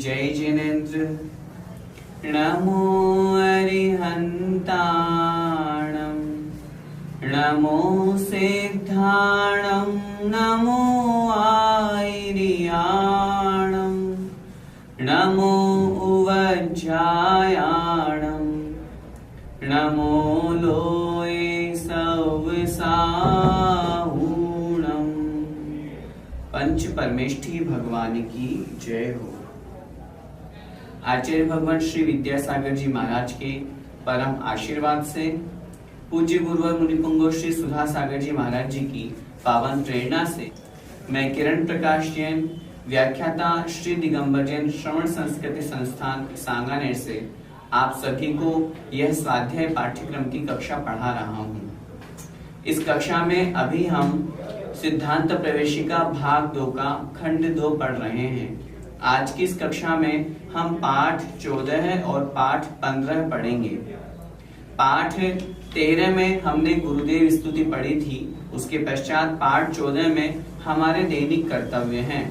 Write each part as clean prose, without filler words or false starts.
जय जिनेन्द्र। नमो अरिहन्ताणं, नमो सिद्धाणं, नमो आयर्याणं, नमो उवज्जायाणं, नमो लोये सवसाहूणं। पंच परमेष्ठी भगवान की जय हो। आचार्य भगवान श्री विद्यासागर जी महाराज के परम आशीर्वाद से, पूज्य गुरुवर मुनिपुंगव श्री सुधा सागर जी महाराज जी की पावन प्रेरणा से मैं किरण प्रकाश जैन, व्याख्याता श्री दिगंबर जैन श्रवण संस्कृति संस्थान सांगानेर से आप सभी को यह स्वाध्याय पाठ्यक्रम की कक्षा पढ़ा रहा हूँ। इस कक्षा में अभी हम सिद्धांत प्रवेशिका भाग 2 का खंड 2 पढ़ रहे हैं। आज की इस कक्षा में हम पाठ 14 और पाठ 15 पढ़ेंगे। पाठ 13 में हमने गुरुदेव स्तुति पढ़ी थी। उसके पश्चात पाठ 14 में हमारे दैनिक कर्तव्य हैं।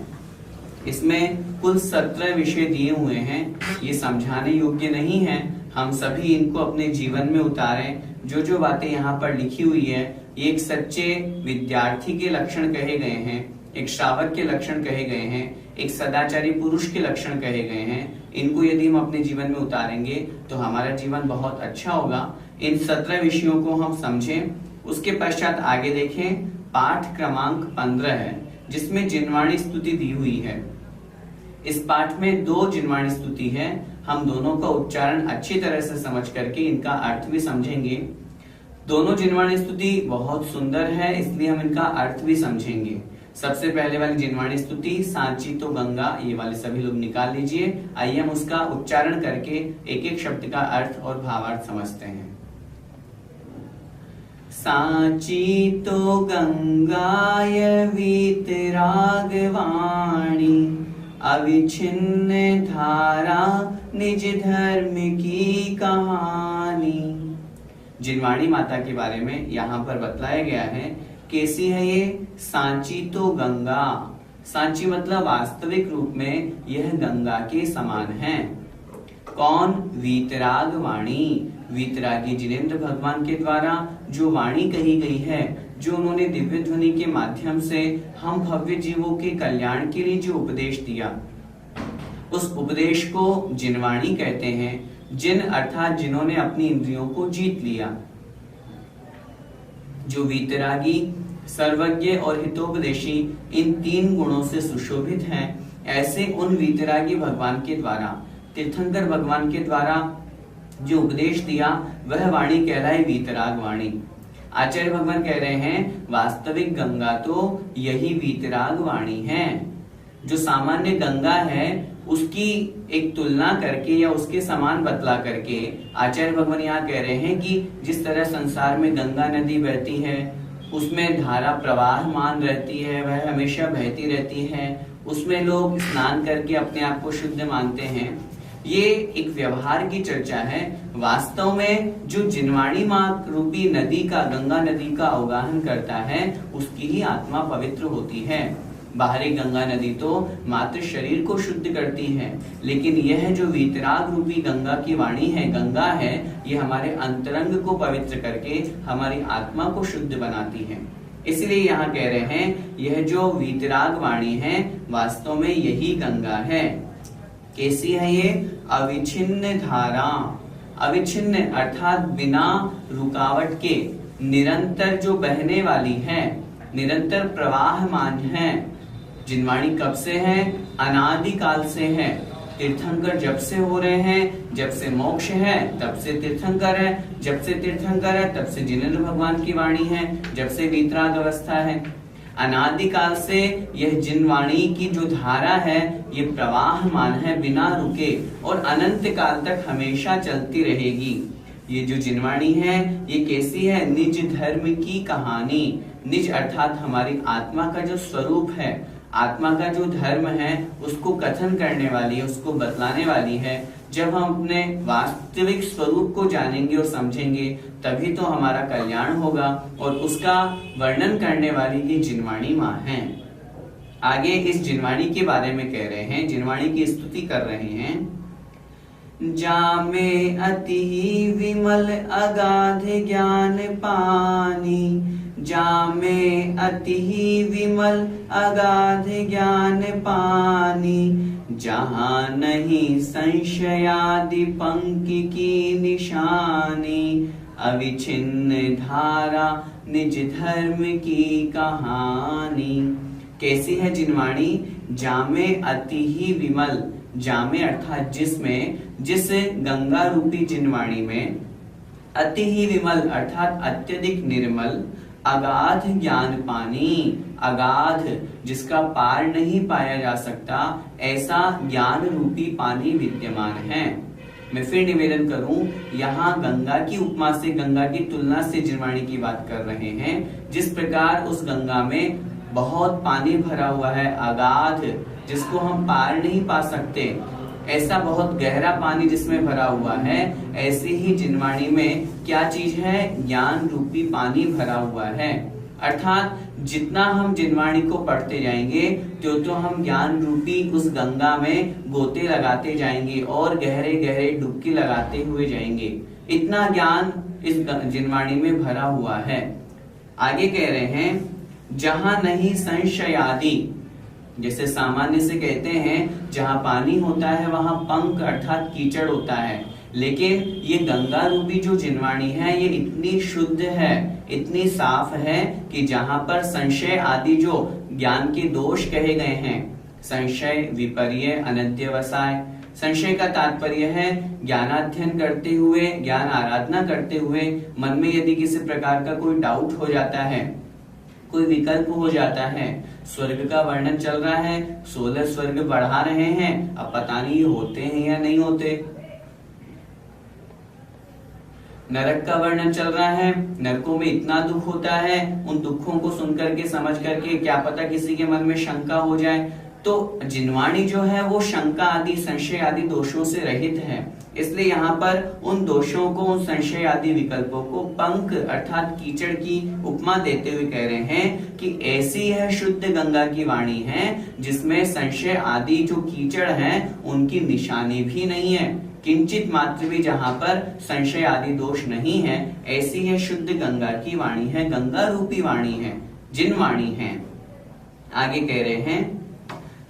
इसमें कुल 17 विषय दिए हुए हैं। ये समझाने योग्य नहीं है, हम सभी इनको अपने जीवन में उतारें। जो जो बातें यहाँ पर लिखी हुई है, ये एक सच्चे विद्यार्थी के लक्षण कहे गए हैं, एक श्रावक के लक्षण कहे गए हैं, एक सदाचारी पुरुष के लक्षण कहे गए हैं। इनको यदि हम अपने जीवन में उतारेंगे तो हमारा जीवन बहुत अच्छा होगा। इन 17 विषयों को हम समझें। उसके पश्चात आगे देखें, पाठ क्रमांक 15 है जिसमें जिनवाणी स्तुति दी हुई है। इस पाठ में 2 जिनवाणी स्तुति है। हम दोनों का उच्चारण अच्छी तरह से समझ करके इनका अर्थ भी समझेंगे। दोनों जिनवाणी स्तुति बहुत सुंदर है, इसलिए हम इनका अर्थ भी समझेंगे। सबसे पहले वाली जिनवाणी स्तुति, सांची तो गंगा, ये वाले सभी लोग निकाल लीजिए। आइए हम उसका उच्चारण करके एक एक शब्द का अर्थ और भावार्थ समझते हैं। सांची तो गंगाय वीतरागवाणी, अविच्छिन्न धारा निज धर्म की कहानी। जिनवाणी माता के बारे में यहाँ पर बतलाया गया है। कैसी है ये? सांची तो गंगा। सांची मतलब वास्तविक रूप में यह गंगा के समान है। कौन? वीतराग वाणी। वीतरागी जिनेन्द्र भगवान के द्वारा जो वाणी कही गई है, जो उन्होंने दिव्य ध्वनि के माध्यम से हम भव्य जीवों के कल्याण के लिए जो उपदेश दिया, उस उपदेश को जिनवाणी कहते हैं। जिन अर्थात जिन्होंने अपनी इंद्रियों को जीत लिया। जो वीतरागी, सर्वज्ञ और हितोपदेशी इन 3 गुणों से सुशोभित हैं, ऐसे उन वीतरागी भगवान के द्वारा, तीर्थंकर भगवान के द्वारा जो उपदेश दिया, वह वाणी कहलाए वीतराग वाणी। आचार्य भगवान कह रहे हैं वास्तविक गंगा तो यही वीतराग वाणी है। जो सामान्य गंगा है उसकी एक तुलना करके या उसके समान बतला करके आचार्य भगवान यहाँ कह रहे हैं कि जिस तरह संसार में गंगा नदी बहती है, उसमें धारा प्रवाहमान रहती है, वह हमेशा बहती रहती है, उसमें लोग स्नान करके अपने आप को शुद्ध मानते हैं। ये एक व्यवहार की चर्चा है। वास्तव में जो जिनवाणी माँ रूपी नदी का, गंगा नदी का अवगाहन करता है, उसकी ही आत्मा पवित्र होती है। बाहरी गंगा नदी तो मात्र शरीर को शुद्ध करती है, लेकिन यह जो वीतराग रूपी गंगा की वाणी है, गंगा है, ये हमारे अंतरंग को पवित्र करके हमारी आत्मा को शुद्ध बनाती है। इसलिए यहाँ कह रहे हैं यह जो वीतराग वाणी है वास्तव में यही गंगा है। कैसी है ये? अविच्छिन्न धारा। अविच्छिन्न अर्थात बिना रुकावट के निरंतर जो बहने वाली है, निरंतर प्रवाहमान है। जिनवाणी कब से है? अनादिकाल से है। तीर्थंकर जब से हो रहे हैं, जब से मोक्ष है तब से तीर्थंकर है, जब से तीर्थंकर है तब से जिनेन्द्र भगवान की वाणी है, जब से वीतराग अवस्था है। अनादिकाल से यह जिनवाणी की जो धारा है ये प्रवाहमान है, बिना रुके, और अनंत काल तक हमेशा चलती रहेगी। ये जो जिनवाणी है ये कैसी है? निज धर्म की कहानी। निज अर्थात हमारी आत्मा का जो स्वरूप है, आत्मा का जो धर्म है उसको कथन करने वाली है, उसको बतलाने वाली है। जब हम अपने वास्तविक स्वरूप को जानेंगे और समझेंगे तभी तो हमारा कल्याण होगा, और उसका वर्णन करने वाली ये जिनवाणी माँ है। आगे इस जिनवाणी के बारे में कह रहे हैं, जिनवाणी की स्तुति कर रहे हैं। जामे अति विमल अगाध ज्ञान पानी, जामे अति विमल अगाध ज्ञान पानी, जहाँ नहीं संशयादि पंक्ति की निशानी, अविच्छिन्न धारा निज धर्म की कहानी। कैसी है जिनवाणी? जामे अति ही विमल, जामे अर्थात जिसमें, जिस गंगा रूपी जिनवाणी में, अति ही विमल अर्थात अत्यधिक निर्मल, अगाध ज्ञान पानी, अगाध जिसका पार नहीं पाया जा सकता, ऐसा ज्ञान रूपी पानी विद्यमान है। मैं फिर निवेदन करूं, यहाँ गंगा की उपमा से, गंगा की तुलना से जिनवाणी की बात कर रहे हैं। जिस प्रकार उस गंगा में बहुत पानी भरा हुआ है, अगाध, जिसको हम पार नहीं पा सकते, ऐसा बहुत गहरा पानी जिसमें भरा हुआ है, ऐसे ही जिनवाणी में क्या चीज है? ज्ञान रूपी पानी भरा हुआ है। अर्थात जितना हम जिनवाणी को पढ़ते जाएंगे तो हम ज्ञान रूपी उस गंगा में गोते लगाते जाएंगे और गहरे गहरे डुबकी लगाते हुए जाएंगे। इतना ज्ञान इस जिनवाणी में भरा हुआ है। आगे कह रहे हैं, जहां नहीं संशय आदि, जैसे सामान्य से कहते हैं जहां पानी होता है वहां पंख अर्थात कीचड़ होता है, लेकिन ये गंगा रूपी जो जिनवाणी है ये इतनी शुद्ध है, इतनी साफ है कि जहां पर संशय आदि जो ज्ञान के दोष कहे गए हैं, संशय, विपर्य, अनध्यवसाय, संशय का तात्पर्य है ज्ञानाध्ययन करते हुए, ज्ञान आराधना करते हुए मन में यदि किसी प्रकार का कोई डाउट हो जाता है, कोई विकल्प हो जाता है, स्वर्ग का वर्णन चल रहा है, 16 स्वर्ग बढ़ा रहे हैं, अब पता नहीं होते हैं या नहीं होते, नरक का वर्णन चल रहा है, नरकों में इतना दुख होता है, उन दुखों को सुन करके समझ करके क्या पता किसी के मन में शंका हो जाए, तो जिनवाणी जो है वो शंका आदि, संशय आदि दोषों से रहित है। इसलिए यहाँ पर उन दोषों को, उन संशय आदि विकल्पों को पंख अर्थात कीचड़ की उपमा देते हुए कह रहे हैं कि ऐसी है शुद्ध गंगा की वाणी है जिसमें संशय आदि जो कीचड़ हैं उनकी निशानी भी नहीं है, किंचित मात्र भी जहां पर संशय आदि दोष नहीं है, ऐसी है शुद्ध गंगा की वाणी है, गंगा रूपी वाणी है, जिनवाणी है। आगे कह रहे हैं,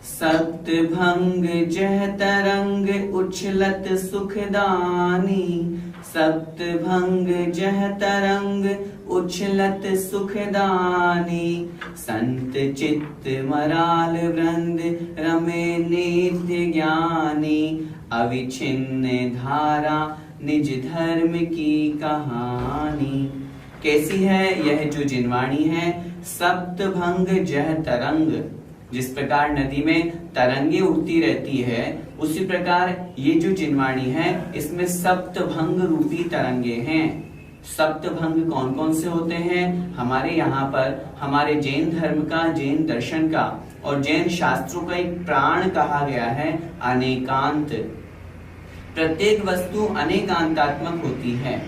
सप्तभंग जह तरंग उछलत सुखदानी, सप्तभंग जह तरंग उछलत सुखदानी, संत चित्त मराल वृंद रमे नित्य ज्ञानी, अविच्छिन्न धारा निज धर्म की कहानी। कैसी है यह जो जिनवाणी है? सप्तभंग जह तरंग, जिस प्रकार नदी में तरंगे उठती रहती है उसी प्रकार ये जो जिनवाणी है इसमें सप्तभंग रूपी तरंगे हैं। सप्तभंग कौन कौन से होते हैं? हमारे यहाँ पर हमारे जैन धर्म का, जैन दर्शन का और जैन शास्त्रों का एक प्राण कहा गया है अनेकांत। प्रत्येक वस्तु अनेकांतात्मक होती है,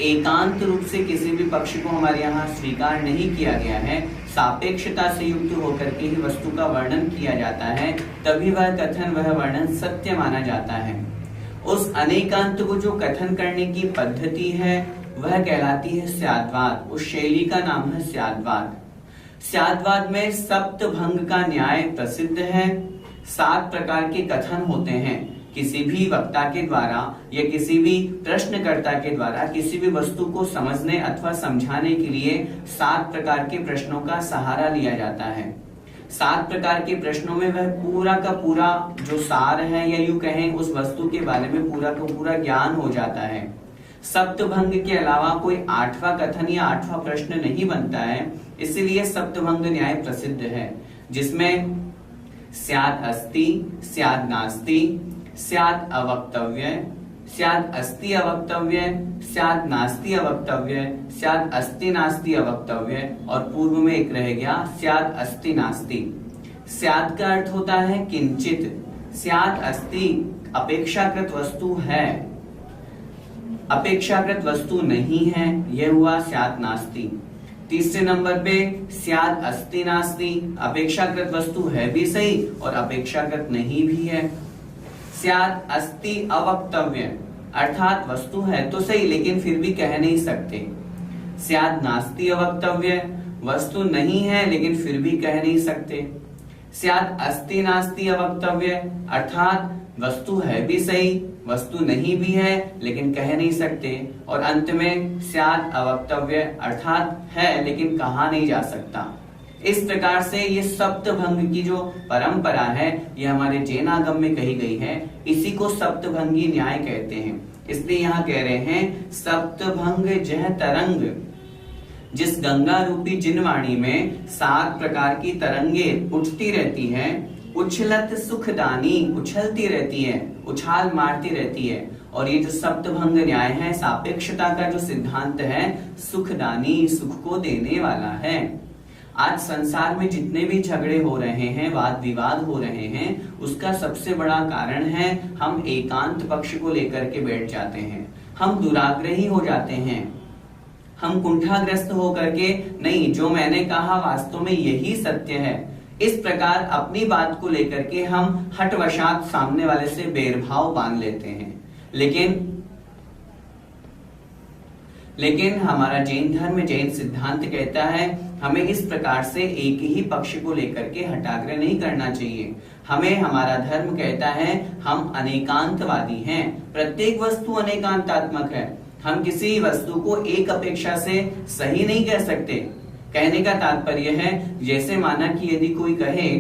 एकांत रूप से किसी भी पक्ष को हमारे यहाँ स्वीकार नहीं किया गया है। सापेक्षता से युक्त होकर के ही वस्तु का वर्णन किया जाता है, तभी वह कथन, वह वर्णन सत्य माना जाता है। उस अनेकांत को जो कथन करने की पद्धति है वह कहलाती है स्याद्वाद। उस शैली का नाम है स्याद्वाद। स्याद्वाद में सप्तभंग का न्याय प्रसिद्ध है। 7 प्रकार के कथन होते हैं। किसी भी वक्ता के द्वारा या किसी भी प्रश्नकर्ता के द्वारा किसी भी वस्तु को समझने अथवा समझाने के लिए 7 प्रकार के प्रश्नों का सहारा लिया जाता है। 7 प्रकार के प्रश्नों में वह पूरा का पूरा जो सार है या यूं कहें उस वस्तु के बारे में पूरा का पूरा ज्ञान हो जाता है। सप्तभंग के अलावा कोई 8वां कथन या 8वां प्रश्न नहीं बनता है। इसीलिए सप्तभंग न्याय प्रसिद्ध है, जिसमें स्यात् अस्ति, स्यात् नास्ति, स्यात् अवक्तव्य, स्यात् अस्ति अवक्तव्य, स्यात् नास्ति अवक्तव्य, स्यात् अस्ति नास्ति अवक्तव्य, और पूर्व में एक रह गया स्यात् अस्ति नास्ति। स्यात् का अर्थ होता है किंचित, स्यात् अस्ति अपेक्षाकृत वस्तु है, अपेक्षाकृत वस्तु नहीं है, यह हुआ स्यात् नास्ति। तीसरे नंबर पे स्यात् अस्ति नास्ति, अपेक्षाकृत वस्तु है भी सही और अपेक्षाकृत नहीं भी है। स्यात् अस्ति अवक्तव्य, अर्थात वस्तु है तो सही लेकिन फिर भी कह नहीं सकते। स्यात् नास्ति अवक्तव्य, वस्तु नहीं है लेकिन फिर भी कह नहीं सकते। स्यात् अस्ति नास्ति अवक्तव्य, अर्थात वस्तु है भी सही, वस्तु नहीं भी है लेकिन कह नहीं सकते। और अंत में स्यात् अवक्तव्य, अर्थात है लेकिन कहा नहीं जा सकता। इस प्रकार से ये सप्तभंग की जो परंपरा है ये हमारे जैन आगम में कही गई है, इसी को सप्तभंगी न्याय कहते हैं। इसलिए यहाँ कह रहे हैं सप्तभंग जह तरंग, जिस गंगा रूपी जिनवाणी में 7 प्रकार की तरंगे उठती रहती हैं, उछलत सुखदानी, उछलती रहती है, उछाल मारती रहती है। और ये जो सप्तभंग न्याय है, सापेक्षता का जो सिद्धांत है, सुखदानी, सुख को देने वाला है। आज संसार में जितने भी झगड़े हो रहे हैं, वाद विवाद हो रहे हैं, उसका सबसे बड़ा कारण है हम एकांत पक्ष को लेकर के बैठ जाते हैं, हम दुराग्रही हो जाते हैं, हम कुंठाग्रस्त होकर के नहीं, जो मैंने कहा वास्तव में यही सत्य है, इस प्रकार अपनी बात को लेकर के हम हठवशात सामने वाले से बैरभाव बांध लेते हैं। लेकिन हमारा जैन धर्म, जैन सिद्धांत कहता है हमें इस प्रकार से एक ही पक्ष को लेकर के हठाग्रह नहीं करना चाहिए। हमें, हमारा धर्म कहता है हम अनेकांतवादी हैं, प्रत्येक वस्तु अनेकांतात्मक है। हम किसी वस्तु को एक अपेक्षा से सही नहीं कह सकते। कहने का तात्पर्य है, जैसे माना कि यदि कोई कहे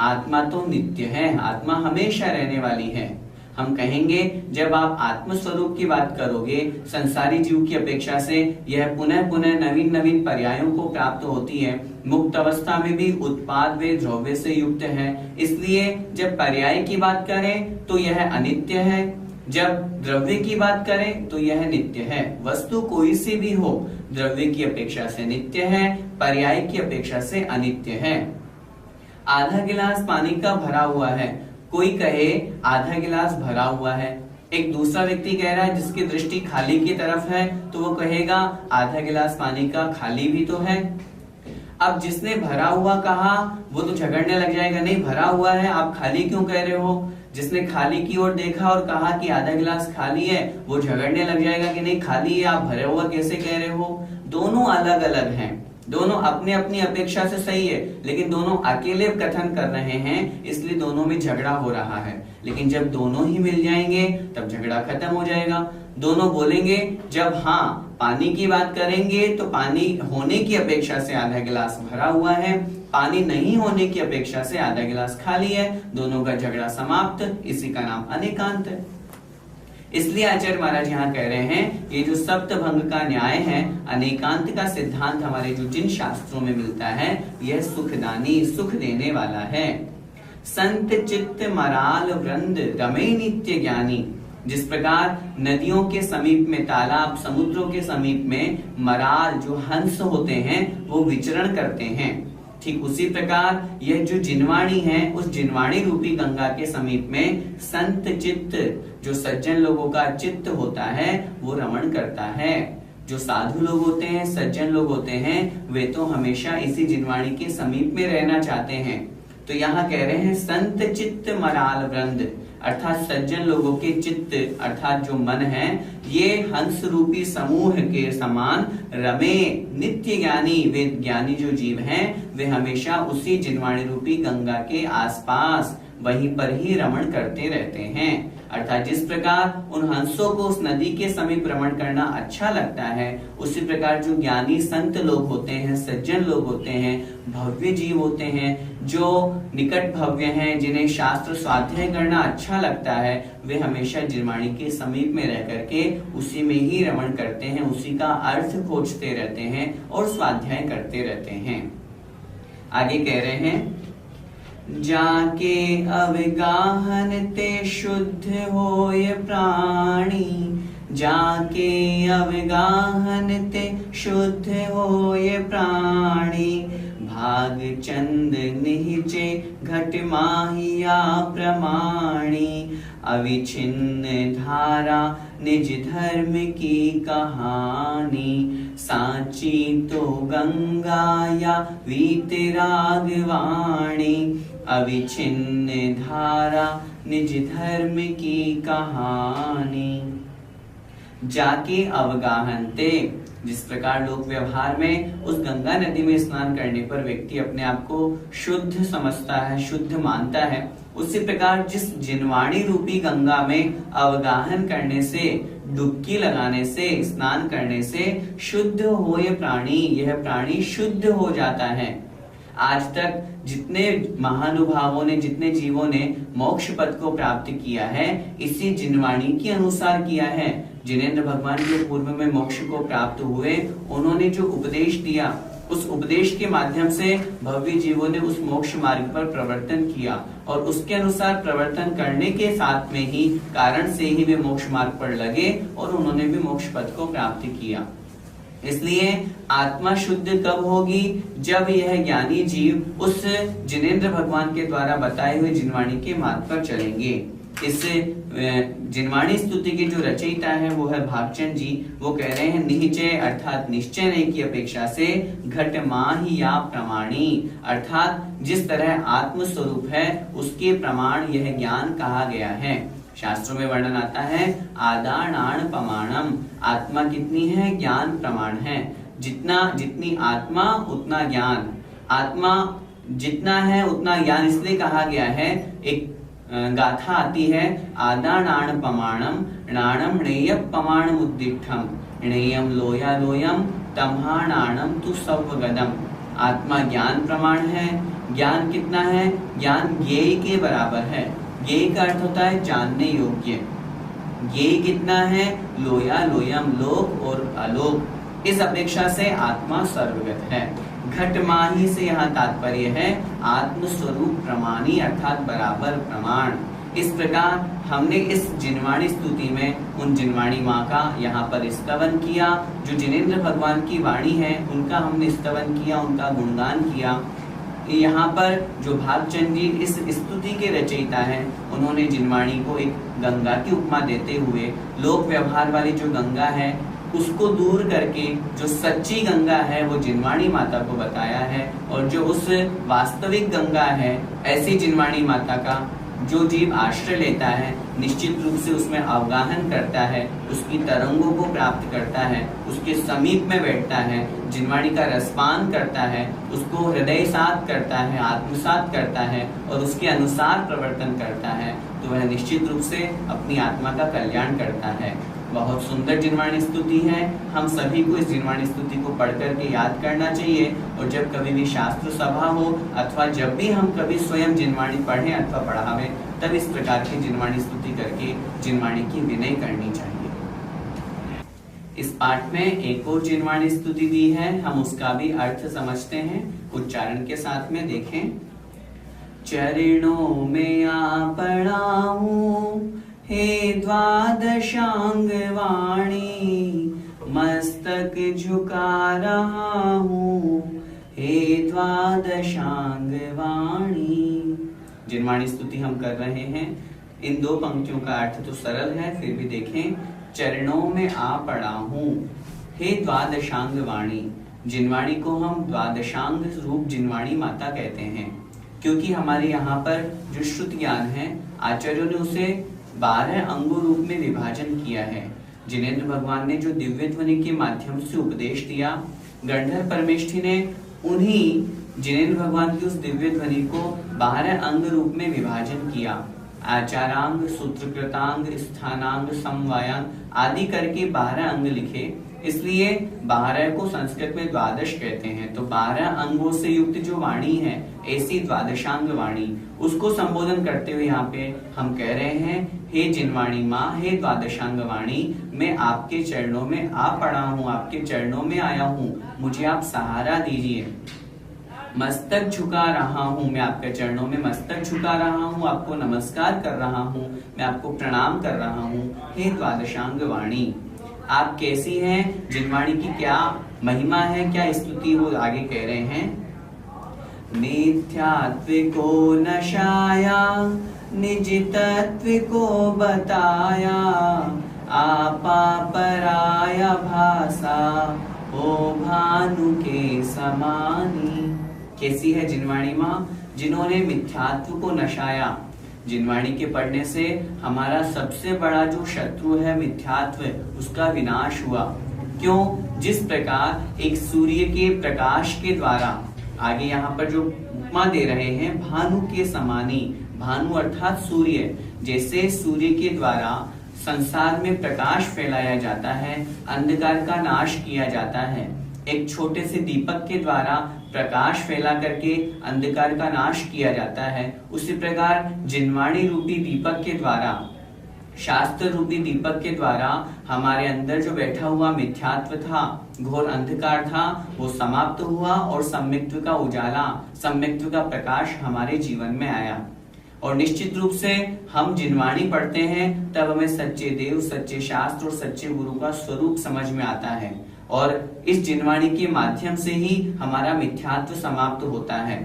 आत्मा तो नित्य है, आत्मा हमेशा रहने वाली है, हम कहेंगे जब आप आत्म स्वरूप की बात करोगे, संसारी जीव की अपेक्षा से यह पुनः पुनः नवीन नवीन पर्यायों को प्राप्त होती है, मुक्त अवस्था में भी उत्पाद व द्रव्य से युक्त है। इसलिए जब पर्याय की बात करें तो यह अनित्य है, जब द्रव्य की बात करें तो यह नित्य है। वस्तु कोई सी भी हो, द्रव्य की अपेक्षा से नित्य है, पर्याय की अपेक्षा से अनित्य है। आधा गिलास पानी का भरा हुआ है, कोई कहे आधा गिलास भरा हुआ है, एक दूसरा व्यक्ति कह रहा है जिसकी दृष्टि खाली की तरफ है तो वो कहेगा आधा गिलास पानी का खाली भी तो है। अब जिसने भरा हुआ कहा वो तो झगड़ने लग जाएगा, नहीं भरा हुआ है आप खाली क्यों कह रहे हो। जिसने खाली की ओर देखा और कहा कि आधा गिलास खाली है, वो झगड़ने लग जाएगा कि नहीं खाली है, आप भरा हुआ कैसे कह रहे हो। दोनों अलग अलग हैं, दोनों अपने अपनी अपेक्षा से सही है, लेकिन दोनों अकेले कथन कर रहे हैं, इसलिए दोनों में झगड़ा हो रहा है। लेकिन जब दोनों ही मिल जाएंगे तब झगड़ा खत्म हो जाएगा। दोनों बोलेंगे, जब हाँ पानी की बात करेंगे तो पानी होने की अपेक्षा से आधा गिलास भरा हुआ है, पानी नहीं होने की अपेक्षा से आधा गिलास खाली है, दोनों का झगड़ा समाप्त। इसी का नाम अनेकांत है। इसलिए आचार्य महाराज यहाँ कह रहे हैं ये जो सप्तभंग का न्याय है, अनेकांत का सिद्धांत हमारे जो जिन शास्त्रों में मिलता है, यह सुखदानी, सुख देने वाला है। संत चित्त मराल वृंद रमे नित्य ज्ञानी, जिस प्रकार नदियों के समीप में, तालाब समुद्रों के समीप में मराल जो हंस होते हैं वो विचरण करते हैं, ठीक उसी प्रकार यह जो जिनवाणी है, उस जिनवाणी रूपी गंगा के समीप में संत चित्त, जो सज्जन लोगों का चित्त होता है, वो रमण करता है। जो साधु लोग होते हैं, सज्जन लोग होते हैं, वे तो हमेशा इसी जिनवाणी के समीप में रहना चाहते हैं। तो यहाँ कह रहे हैं संत चित्त मराल वृंद, अर्थात सज्जन लोगों के चित्त अर्थात जो मन है, ये हंस रूपी समूह के समान रमे नित्य ज्ञानी, वे ज्ञानी जो जीव हैं वे हमेशा उसी जिनवाणी रूपी गंगा के आसपास वहीं पर ही रमण करते रहते हैं। अर्थात जिस प्रकार उन हंसों को उस नदी के समीप रमण करना अच्छा लगता है, उसी प्रकार जो ज्ञानी संत लोग होते हैं, सज्जन लोग होते हैं, भव्य जीव होते हैं, जो निकट भव्य हैं, जिन्हें शास्त्र स्वाध्याय करना अच्छा लगता है, वे हमेशा जिनवाणी के समीप में रह करके उसी में ही रमण करते हैं, उसी का अर्थ खोजते रहते हैं और स्वाध्याय करते रहते हैं। आगे कह रहे हैं, जाके अवगाहन ते शुद्ध होय प्राणी, जाके अवगाहन ते शुद्ध होय प्राणी, भाग चंद निहिचे घट माहिया प्रमाणी, अविछिन्न धारा निज धर्म की कहानी, सांची तो गंगा या वीतराग वाणी, अविछिन्न धारा निज धर्म की कहानी। जाके अवगाहनते, जिस प्रकार लोक व्यवहार में उस गंगा नदी में स्नान करने पर व्यक्ति अपने आप को शुद्ध समझता है, शुद्ध मानता है, उसी प्रकार जिस जिनवाणी रूपी गंगा में अवगाहन करने से, डुबकी लगाने से, स्नान करने से शुद्ध होए प्राणी, यह प्राणी शुद्ध हो जाता है। आज तक जितने महानुभावों ने, जितने जीवों ने मोक्ष पद को प्राप्त किया है, इसी जिनवाणी के अनुसार किया है। जिनेंद्र भगवान जो पूर्व में मोक्ष को प्राप्त हुए, उन्होंने जो उपदेश दिया, उस उपदेश के माध्यम से भव्य जीवों ने उस मोक्ष मार्ग पर प्रवर्तन किया और उसके अनुसार प्रवर्तन करने के साथ में ही, कारण से ही वे मोक्ष मार्ग पर लगे और उन्होंने भी मोक्ष पद को प्राप्त किया। इसलिए आत्मा शुद्ध कब होगी? जब यह ज्ञानी जीव उस जिनेंद्र भगवान के द्वारा बताए हुए जिनवाणी के मार्ग पर चलेंगे। इस जिनवाणी स्तुति के जो रचयिता है वो है भागचंद जी। वो कह रहे हैं, निश्चय अर्थात निश्चय नहीं की अपेक्षा से घट माहि या प्रमाणी, अर्थात जिस तरह आत्म स्वरूप है उसके प्रमाण यह ज्ञान कहा गया है। शास्त्रों में वर्णन आता है, आदानान प्रमाणम, आत्मा कितनी है? ज्ञान प्रमाण है। जितनी आत्मा उतना ज्ञान, आत्मा जितना है उतना ज्ञान, इसलिए कहा गया है। एक गाथा आती है, आदानान प्रमाणम नाणम णेय प्रमाणम उद्दिष्टम णेयम लोया लोयम तम्हाणाणम तु सवगदम। आत्मा ज्ञान प्रमाण है। ज्ञान कितना है? ज्ञान ज्ञेय के बराबर है। ज्ञेय का अर्थ होता है जानने योग्य। ज्ञेय कितना है? लोया लोयम, लोक और अलोक। इस अपेक्षा से आत्मा सर्वगत है। घट माही से यहाँ तात्पर्य है आत्म स्वरूप प्रमाणी, अर्थात बराबर प्रमाण। इस प्रकार हमने इस जिनवाणी स्तुति में उन जिनवाणी माँ का यहाँ पर स्तवन किया। जो जिनेंद्र भगवान की वाणी है उनका हमने स्तवन किया, उनका गुणगान किया। यहाँ पर जो भागचंद जी इस स्तुति के रचयिता हैं, उन्होंने जिनवाणी को एक गंगा की उपमा देते हुए लोक व्यवहार वाली जो गंगा है उसको दूर करके जो सच्ची गंगा है वो जिनवाणी माता को बताया है। और जो उस वास्तविक गंगा है, ऐसी जिनवाणी माता का जो जीव आश्रय लेता है, निश्चित रूप से उसमें अवगाहन करता है, उसकी तरंगों को प्राप्त करता है, उसके समीप में बैठता है, जिनवाणी का रसपान करता है, उसको हृदय सात करता है, आत्मसात करता है और उसके अनुसार प्रवर्तन करता है, तो वह निश्चित रूप से अपनी आत्मा का कल्याण करता है। बहुत सुंदर जिनवाणी स्तुति है। हम सभी को इस जिनवाणी स्तुति को पढ़ करके याद करना चाहिए। और जब कभी भी शास्त्र सभा हो अथवा जब भी हम कभी स्वयं जिनवाणी पढ़ें अथवा पढ़ावें, तब इस प्रकार की जिनवाणी स्तुति करके जिनवाणी की विनय करनी चाहिए। इस पाठ में एक और जिनवाणी स्तुति दी है, हम उसका भी अर्थ समझते हैं। उच्चारण के साथ में देखें। चरणों में आ पड़ाऊं हे द्वादशांग वाणी, मस्तक झुका रहा हूँ हे द्वादशांग वाणी। जिनवाणी स्तुति हम कर रहे हैं। इन दो पंक्तियों का अर्थ तो सरल है, फिर भी देखें। चरणों में आ पड़ा हूँ हे द्वादशांग वाणी। जिनवाणी को हम द्वादशांग रूप जिनवाणी माता कहते हैं, क्योंकि हमारे यहाँ पर जो श्रुत ज्ञान है, आचार्यों ने उसे 12 अंगों रूप में विभाजन किया है। जिनेंद्र भगवान ने जो दिव्य ध्वनि के माध्यम से उपदेश दिया, गंधर्व परमेष्ठी ने उन्हीं जिनेन्द्र भगवान की उस दिव्य ध्वनि को 12 अंग रूप में विभाजन किया। आचारांग, सूत्रकृतांग, स्थानांग, समवायांग आदि करके 12 अंग लिखे, इसलिए 12 को संस्कृत में द्वादश कहते हैं। तो 12 अंगों से युक्त जो वाणी है, ऐसी द्वादशांग वाणी, उसको संबोधन करते हुए यहाँ पे हम कह रहे हैं, हे जिनवाणी माँ, हे द्वादशांग वाणी, मैं आपके चरणों में आ पड़ा हूँ, आपके चरणों में आया हूँ, मुझे आप सहारा दीजिए। मस्तक झुका रहा हूँ, मैं आपके चरणों में मस्तक झुका रहा हूँ, आपको नमस्कार कर रहा हूँ, मैं आपको प्रणाम कर रहा हूँ। हे द्वादशांग वाणी, आप कैसी हैं? जिनवाणी की क्या महिमा है, क्या स्तुति? वो आगे कह रहे हैं, मिथ्यात्व को नशाया निज तत्व को बताया, आपा पराया भाषा हो भानु के समानी। कैसी है जिनवाणी माँ? जिन्होंने मिथ्यात्व को नशाया। जिनवाणी के पढ़ने से हमारा सबसे बड़ा जो शत्रु है मिथ्यात्व, उसका विनाश हुआ। क्यों? जिस प्रकार एक सूर्य के प्रकाश के द्वारा, आगे यहाँ पर जो उपमा दे रहे हैं, भानु के समानी, भानु अर्थात सूर्य, जैसे सूर्य के द्वारा संसार में प्रकाश फैलाया जाता है, अंधकार का नाश किया जाता है, एक छोटे से दीपक के द्वारा प्रकाश फैला करके अंधकार का नाश किया जाता है, उसी प्रकार जिनवाणी रूपी दीपक के द्वारा, शास्त्र रूपी दीपक के द्वारा हमारे अंदर जो बैठा हुआ मिथ्यात्व था, घोर अंधकार था, वो समाप्त हुआ और सम्यक्त्व का उजाला, सम्यक्त्व का प्रकाश हमारे जीवन में आया। और निश्चित रूप से हम जिनवाणी पढ़ते हैं तब हमें सच्चे देव, सच्चे शास्त्र और सच्चे गुरु का स्वरूप समझ में आता है, और इस जिनवाणी के माध्यम से ही हमारा मिथ्यात्व समाप्त होता है।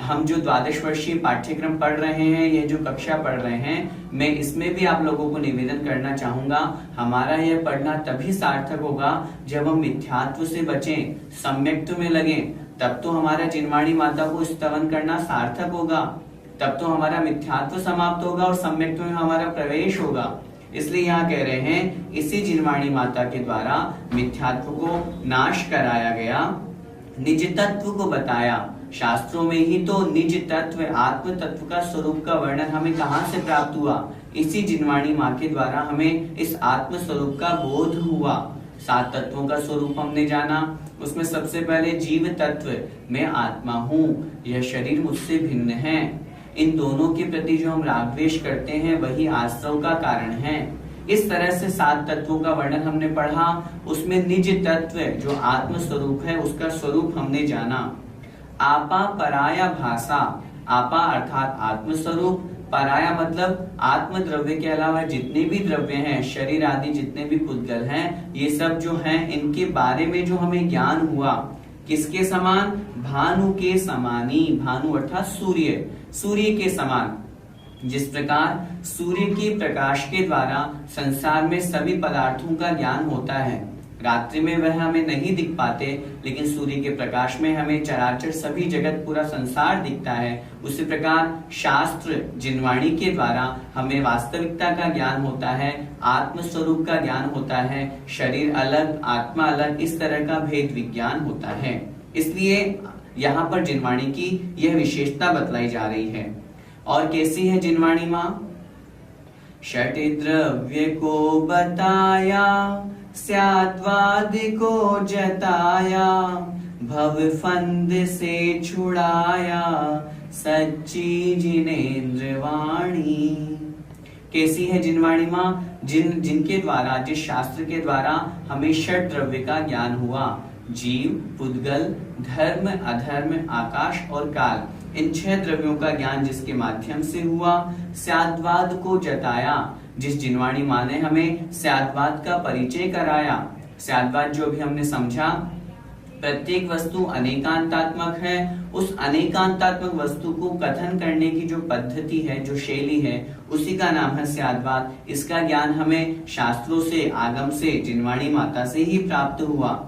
हम जो 12 वर्षीय पाठ्यक्रम पढ़ रहे हैं, ये जो कक्षा पढ़ रहे हैं, मैं इसमें भी आप लोगों को निवेदन करना चाहूंगा, हमारा यह पढ़ना तभी सार्थक होगा जब हम मिथ्यात्व से बचें, सम्यक्त्व में लगे, तब तो हमारा जिनवाणी माता को स्तवन करना सार्थक होगा, तब तो हमारा मिथ्यात्व समाप्त होगा और सम्यक्त्व में हमारा प्रवेश होगा। इसलिए यहाँ कह रहे हैं, इसी जिनवाणी माता के द्वारा मिथ्यात्व को नाश कराया गया, निज तत्व को बताया। शास्त्रों में ही तो निज तत्व, आत्म तत्व का स्वरूप का वर्णन हमें कहाँ से प्राप्त हुआ? इसी जिनवाणी माँ के द्वारा हमें इस आत्म स्वरूप का बोध हुआ। 7 तत्वों का स्वरूप हमने जाना, उसमें सबसे पहले जीव तत्व, मैं आत्मा हूँ, यह शरीर मुझसे भिन्न है। इन दोनों के प्रति जो हम राग द्वेष करते हैं, वही आश्रव का कारण है। इस तरह से 7 तत्वों का वर्णन हमने पढ़ा, उसमें निज तत्व जो आत्म स्वरूप है, उसका स्वरूप हमने जाना। आपा पराया भाषा, आपा अर्थात आत्म स्वरूप, पराया मतलब आत्म द्रव्य के अलावा जितने भी द्रव्य हैं, शरीर आदि जितने भी पुद्गल हैं, ये सब जो हैं, इनके बारे में जो हमें ज्ञान हुआ, किसके समान? भानु के समानी। भानु अर्थात सूर्य, सूर्य के समान। जिस प्रकार सूर्य के प्रकाश के द्वारा संसार में सभी पदार्थों का ज्ञान होता है, रात्रि में वह हमें नहीं दिख पाते, लेकिन सूर्य के प्रकाश में हमें चराचर सभी जगत, पूरा संसार दिखता है। उसी प्रकार शास्त्र जिनवाणी के द्वारा हमें वास्तविकता का ज्ञान होता है, आत्म स्वरूप का ज्ञान होता है, शरीर अलग, आत्मा अलग, इस तरह का भेद विज्ञान होता है। इसलिए यहाँ पर जिनवाणी की यह विशेषता बतलाई जा रही है। और कैसी है जिनवाणी माँ? षट द्रव्य को बताया, स्याद्वाद को जताया, भव फंद से छुड़ाया, सच्ची जिनेन्द्र वाणी। कैसी है जिनवाणी माँ? जिनके द्वारा, जिस शास्त्र के द्वारा हमें षट द्रव्य का ज्ञान हुआ, जीव, पुद्गल, धर्म, अधर्म, आकाश और काल, इन 6 द्रव्यों का ज्ञान जिसके माध्यम से हुआ। स्याद्वाद को जताया, जिस जिनवाणी माँ ने हमें स्याद्वाद का परिचय कराया। स्याद्वाद जो भी हमने समझा, प्रत्येक वस्तु अनेकांतात्मक है, उस अनेकांतात्मक वस्तु को कथन करने की जो पद्धति है, जो शैली है, उसी का नाम है स्याद्वाद। इसका ज्ञान हमें शास्त्रों से, आगम से, जिनवाणी माता से ही प्राप्त हुआ।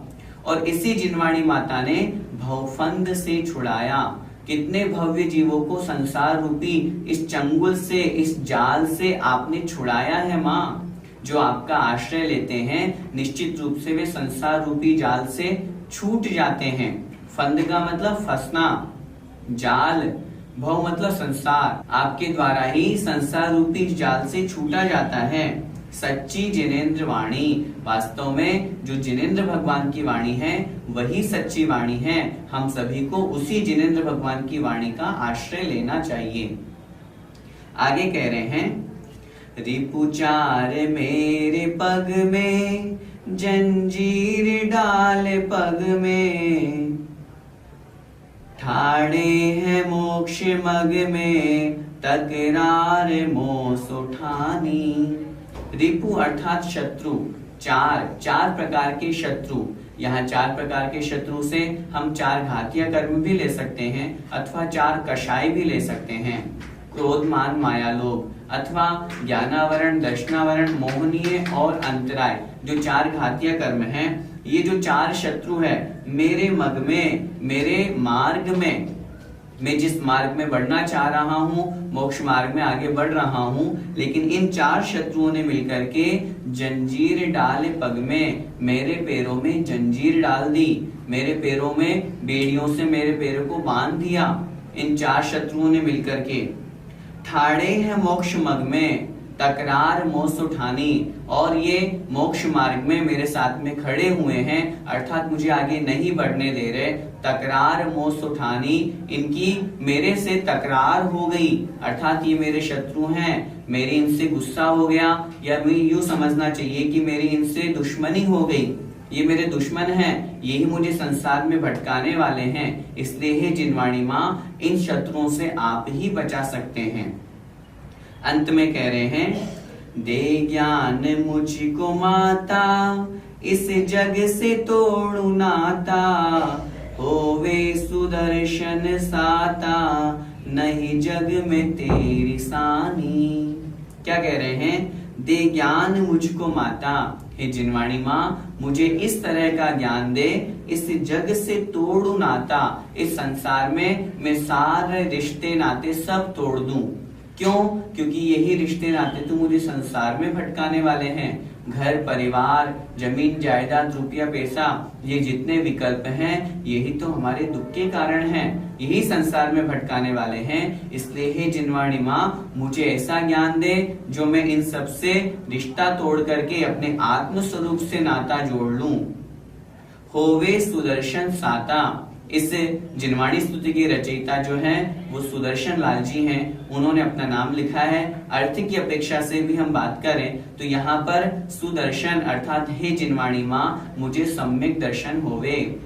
और इसी जिनवाणी माता ने भवफंद से छुड़ाया। कितने भव्य जीवों को संसार रूपी इस चंगुल से, इस जाल से आपने छुड़ाया है माँ। जो आपका आश्रय लेते हैं, निश्चित रूप से वे संसार रूपी जाल से छूट जाते हैं। फंद का मतलब फंसना, जाल, भव मतलब संसार, आपके द्वारा ही संसार रूपी जाल से छूटा जाता है। सच्ची जिनेंद्र वाणी, वास्तव में जो जिनेंद्र भगवान की वाणी है वही सच्ची वाणी है। हम सभी को उसी जिनेंद्र भगवान की वाणी का आश्रय लेना चाहिए। आगे कह रहे हैं, रिपुचार मेरे पग में, जंजीर डाल पग में, ठाणे है मोक्ष मग में, तकरार मोस उठानी। रिपु अर्थात शत्रु, चार प्रकार के शत्रु। यहाँ 4 प्रकार के शत्रु से हम 4 घातीय कर्म भी ले सकते हैं अथवा 4 कषाय भी ले सकते हैं। क्रोध, मान, माया, लोभ, अथवा ज्ञानावरण, दर्शनावरण, मोहनीय और अंतराय, जो 4 घातीय कर्म हैं, ये जो 4 शत्रु है मेरे मग में, मेरे मार्ग में, मैं जिस मार्ग में बढ़ना चाह रहा हूँ, मोक्ष मार्ग में आगे बढ़ रहा हूँ, लेकिन इन 4 शत्रुओं ने मिलकर के जंजीर डाल पग में, मेरे पैरों में जंजीर डाल दी, मेरे पैरों में बेड़ियों से मेरे पैरों को बांध दिया। इन 4 शत्रुओं ने मिलकर के ठाड़े हैं मोक्ष मग में, तकरार मोस उठानी, और ये मोक्ष मार्ग में मेरे साथ में खड़े हुए हैं, अर्थात मुझे आगे नहीं बढ़ने दे रहे। तकरार मोस उठानी, इनकी मेरे से तकरार हो गई, अर्थात ये मेरे शत्रु हैं, मेरी इनसे गुस्सा हो गया, या मुझे यूं समझना चाहिए कि मेरी इनसे दुश्मनी हो गई। ये मेरे दुश्मन हैं, यही मुझे संसार में भटकाने वाले हैं। इसलिए हे जिनवाणी माँ, इन शत्रुओं से आप ही बचा सकते हैं। अंत में कह रहे हैं, दे ज्ञान मुझको माता, इस जग से तोड़ू नाता, होवे सुदर्शन साता, नहीं जग में तेरी सानी। क्या कह रहे हैं? दे ज्ञान मुझको माता, हे जिनवाणी माँ, मुझे इस तरह का ज्ञान दे, इस जग से तोड़ू नाता, इस संसार में मैं सारे रिश्ते नाते सब तोड़ दूं। क्यों? क्योंकि यही रिश्ते नाते तो मुझे संसार में भटकाने वाले हैं। घर, परिवार, जमीन, जायदाद, रुपया, पैसा, ये जितने विकल्प हैं, यही तो हमारे दुख के कारण हैं, यही संसार में भटकाने वाले हैं। इसलिए हे जिनवाणी माँ, मुझे ऐसा ज्ञान दे जो मैं इन सब से रिश्ता तोड़ करके अपने आत्म स्वरूप से नाता जोड़ लूं। होवे सुदर्शन साता, इस जिनवाणी स्तुति की रचयिता जो हैं वो सुदर्शन लाल जी हैं, उन्होंने अपना नाम लिखा है। अर्थ की अपेक्षा से भी हम बात करें तो यहाँ पर सुदर्शन अर्थात हे जिनवाणी माँ, मुझे सम्यक दर्शन होवे।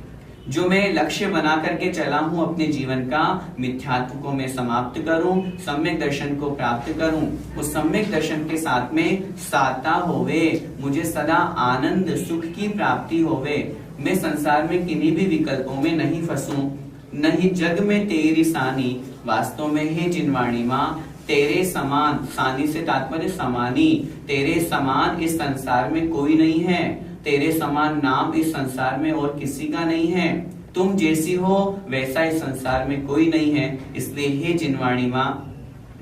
जो मैं लक्ष्य बना करके चला हूँ अपने जीवन का, मिथ्यात्व को मैं समाप्त करूं, सम्यक दर्शन को प्राप्त करूं। उस सम्यक दर्शन के साथ में साता होवे, मुझे सदा आनंद सुख की प्राप्ति होवे। मैं संसार में किन्हीं भी विकल्पों में नहीं फंसूं, नहीं जग में तेरी सानी, वास्तव में हे जिनवाणी माँ, तेरे समान, सानी से तात्पर्य समानी, तेरे समान इस संसार में कोई नहीं है, तेरे समान नाम इस संसार में और किसी का नहीं है। तुम जैसी हो वैसा इस संसार में कोई नहीं है। इसलिए हे जिनवाणी माँ,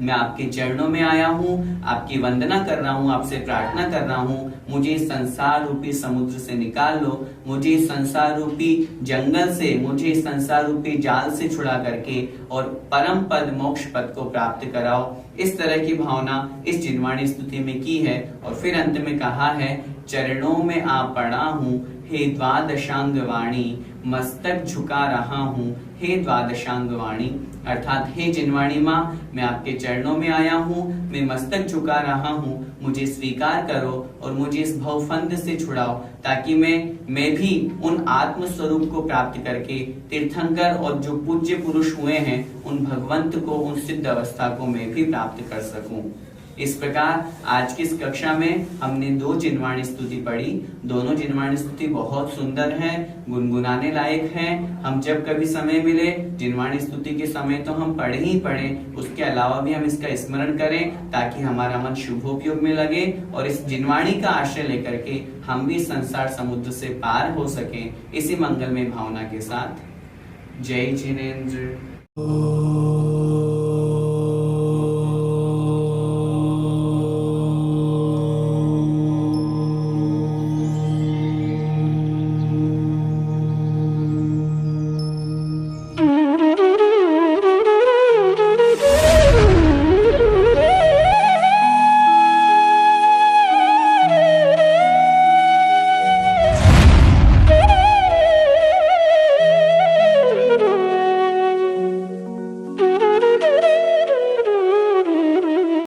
मैं आपके चरणों में आया हूँ, आपकी वंदना कर रहा हूँ, आपसे प्रार्थना कर रहा हूँ, मुझे इस संसार रूपी समुद्र से निकाल लो, मुझे इस संसार रूपी जंगल से, मुझे इस संसार रूपी जाल से छुड़ा करके और परम पद मोक्ष पद को प्राप्त कराओ। इस तरह की भावना इस जिनवाणी स्तुति में की है। और फिर अंत में कहा है, चरणों में आ पड़ा हूँ, हे द्वादशांग वाणी, मस्तक झुका रहा हूँ, हे द्वादशांग वाणी, अर्थात हे जिनवाणी माँ, मैं आपके चरणों में आया हूँ, मैं मस्तक झुका रहा हूँ, मुझे स्वीकार करो और मुझे इस भवफंद से छुड़ाओ, ताकि मैं भी उन आत्म स्वरूप को प्राप्त करके तीर्थंकर और जो पूज्य पुरुष हुए हैं उन भगवंत को, उन सिद्ध अवस्था को मैं भी प्राप्त कर सकूं। इस प्रकार आज की इस कक्षा में हमने 2 जिनवाणी स्तुति पढ़ी। दोनों जिनवाणी स्तुति बहुत सुंदर है, गुनगुनाने लायक है। हम जब कभी समय मिले जिनवाणी स्तुति के समय तो हम पढ़े ही पढ़े, उसके अलावा भी हम इसका स्मरण करें ताकि हमारा मन शुभोपयोग में लगे और इस जिनवाणी का आश्रय लेकर के हम भी संसार समुद्र से पार हो सके। इसी मंगलमय भावना के साथ जय जिनेंद्र।